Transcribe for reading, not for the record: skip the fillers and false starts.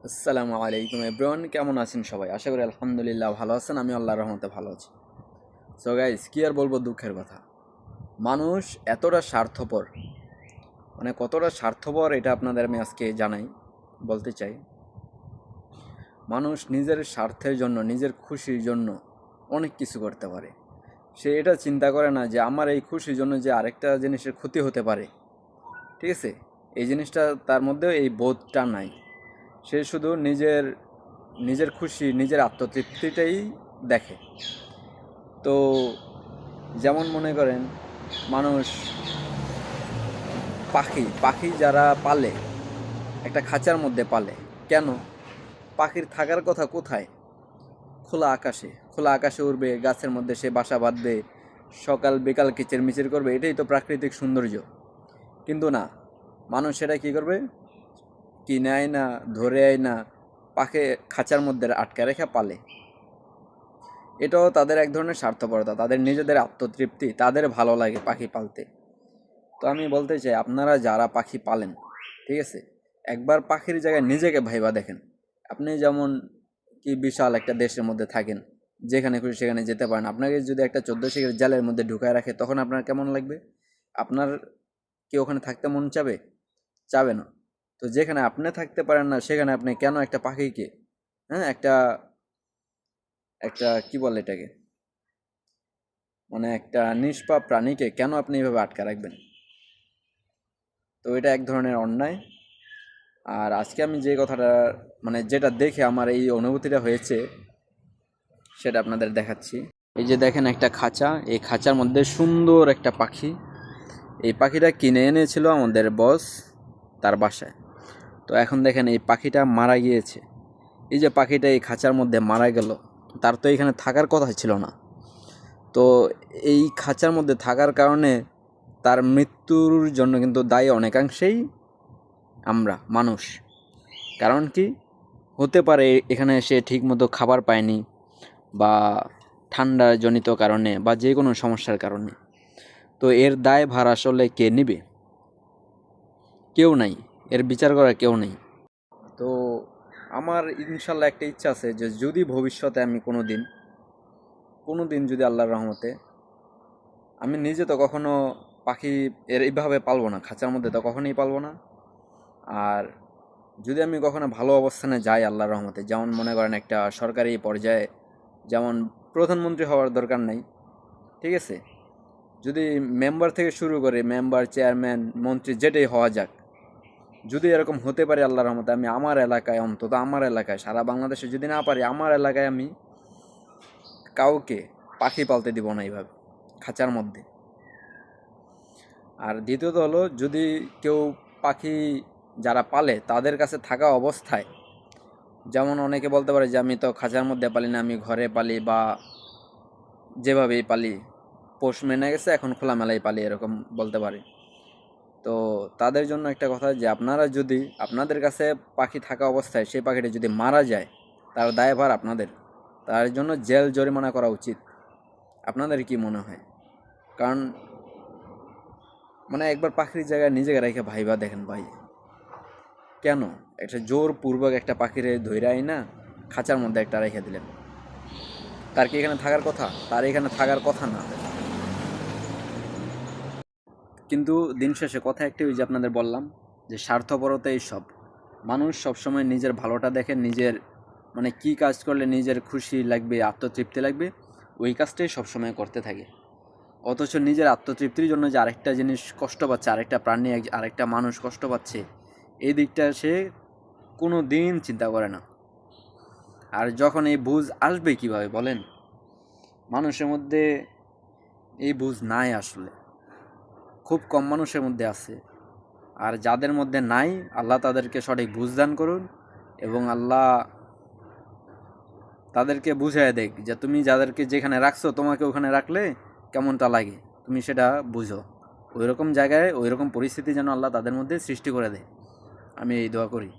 আসসালামু আলাইকুম এভরিওয়ান, কেমন আছেন সবাই? আশা করি আলহামদুলিল্লাহ ভালো আছেন। আমি আল্লাহর রহমতে ভালো আছি। সো গাইস, কি আর বলবো, দুঃখের কথা, মানুষ এতটা স্বার্থপর, মানে কতটা স্বার্থপর এটা আপনাদের আমি আজকে বলতে চাই। মানুষ নিজের স্বার্থের জন্য, নিজের খুশির জন্য অনেক কিছু করতে পারে। সে এটা চিন্তা করে না যে আমার এই খুশির জন্য যে আরেকটা জিনিসের ক্ষতি হতে পারে। ঠিক আছে, এই জিনিসটা তার মধ্যে এই বোধটা নাই। সে শুধু নিজের নিজের খুশি, নিজের আত্মতৃপ্তিটাই দেখে। তো যেমন মনে করেন, মানুষ পাখি পাখি যারা পালে, একটা খাঁচার মধ্যে পালে কেন? পাখির থাকার কথা কোথায়? খোলা আকাশে উড়বে, গাছের মধ্যে সে বাসা বাঁধবে, সকাল বিকাল কিচিরমিচির করবে, এটাই তো প্রাকৃতিক সৌন্দর্য। কিন্তু না, মানুষ সেটা কী করবে? কিনে আয় না, ধরে আয় না, পাখি খাঁচার মধ্যে আটকে রেখে পালে। এটাও তাদের এক ধরনের স্বার্থপরতা, তাদের নিজেদের আত্মতৃপ্তি, তাদের ভালো লাগে পাখি পালতে। তো আমি বলতে চাই, আপনারা যারা পাখি পালেন, ঠিক আছে, একবার পাখির জায়গায় নিজেকে ভাইবা দেখেন। আপনি যেমন কি বিশাল একটা দেশের মধ্যে থাকেন, যেখানে খুশি সেখানে যেতে পারেন। আপনাকে যদি একটা 14 শিকের জালের মধ্যে ঢুকায় রাখে, তখন আপনার কেমন লাগবে? আপনার কি ওখানে থাকতে মন চাবে? চাবে না। তো যেখানে আপনি থাকতে পারেন না, সেখানে আপনি কেন একটা পাখিকে, হ্যাঁ, একটা একটা কি বলে এটাকে, মানে একটা নিষ্পাপ প্রাণীকে কেন আপনি এইভাবে আটকা রাখবেন? তো এটা এক ধরনের অন্যায়। আর আজকে আমি যে কথাটা, মানে যেটা দেখে আমার এই অনুভূতিটা হয়েছে, সেটা আপনাদের দেখাচ্ছি। এই যে দেখেন একটা খাঁচা, এই খাঁচার মধ্যে সুন্দর একটা পাখি। এই পাখিটা কিনে এনেছিল আমাদের বস তার বাসায়। তো এখন দেখেন এই পাখিটা মারা গিয়েছে। এই যে পাখিটা এই খাঁচার মধ্যে মারা গেল, তার তো এখানে থাকার কথা ছিল না। তো এই খাঁচার মধ্যে থাকার কারণে তার মৃত্যুর জন্য কিন্তু দায়ী অনেকাংশেই আমরা মানুষ। কারণ কি হতে পারে? এখানে সে ঠিকমতো খাবার পায়নি, বা ঠান্ডাজনিত কারণে, বা যে কোনো সমস্যার কারণে। তো এর দায়ভার আসলে কে নেবে? কেউ নাই, এর বিচার করার কেউ নেই। তো আমার ইনশাল্লাহ একটা ইচ্ছা আছে যে যদি ভবিষ্যতে আমি কোনো দিন যদি আল্লাহর রহমতে, আমি নিজে তো কখনো পাখি এইভাবে পালবো না, খাঁচার মধ্যে তো কখনোই পালবো না। আর যদি আমি কখনো ভালো অবস্থানে যাই আল্লাহর রহমতে, যেমন মনে করেন একটা সরকারি পর্যায়ে, যেমন প্রধানমন্ত্রী হওয়ার দরকার নাই, ঠিক আছে, যদি মেম্বার থেকে শুরু করে মেম্বার, চেয়ারম্যান, মন্ত্রী, যেটাই হওয়া যাক, যদি এরকম হতে পারে আল্লাহর রহমতে, আমি আমার এলাকায়, অন্তত আমার এলাকায়, সারা বাংলাদেশে যদি না পারি, আমার এলাকায় আমি কাউকে পাখি পালতে দিব না এইভাবে খাঁচার মধ্যে। আর দ্বিতীয়ত হলো, যদি কেউ পাখি যারা পালে তাদের কাছে থাকা অবস্থায়, যেমন অনেকে বলতে পারে যে আমি তো খাঁচার মধ্যে পালি না, আমি ঘরে পালি, বা যেভাবেই পালি, পোষ মেনে গেছে, এখন খোলামেলাই পালি, এরকম বলতে পারে। তো তাদের জন্য একটা কথা, যে আপনারা যদি আপনাদের কাছে পাখি থাকা অবস্থায় সেই পাখিটা যদি মারা যায়, তার দায়ভার আপনাদের, তার জন্য জেল জরিমানা করা উচিত। আপনাদের কি মনে হয়? কারণ মানে একবার পাখির জায়গায় নিজেকে রেখে ভাইবা দেখেন ভাই, কেন একটা জোরপূর্বক একটা পাখিরে ধৈরাই না খাঁচার মধ্যে একটা রেখে দিলেন? তার কি এখানে থাকার কথা? তার এখানে থাকার কথা না। কিন্তু দিন শেষে কথা একটাই, ওই যে আপনাদের বললাম, যে স্বার্থপরতা এই সব। মানুষ সবসময় নিজের ভালোটা দেখে, নিজের মানে কি কাজ করলে নিজের খুশি লাগবে, আত্মতৃপ্তি লাগবে, ওই কাজটাই সবসময় করতে থাকে। অথচ নিজের আত্মতৃপ্তির জন্য যে আরেকটা জিনিস কষ্ট পাচ্ছে, আরেকটা প্রাণী, আরেকটা মানুষ কষ্ট পাচ্ছে, এই দিকটা সে কোনো দিন চিন্তা করে না। আর যখন এই বুঝ আসবে কিভাবে বলেন? মানুষের মধ্যে এই বুঝ নাই আসলে, খুব কম মানুষের মধ্যে আছে। আর যাদের মধ্যে নাই, আল্লাহ তাদেরকে সঠিক বুঝ দান করুন, এবং আল্লাহ তাদেরকে বুঝায় দেখ যে তুমি যাদেরকে যেখানে রাখছো, তোমাকে ওখানে রাখলে কেমনটা লাগে, তুমি সেটা বুঝো। ওই রকম জায়গায়, ওই রকম পরিস্থিতি যেন আল্লাহ তাদের মধ্যে সৃষ্টি করে দেয়। আমি এই দোয়া করি।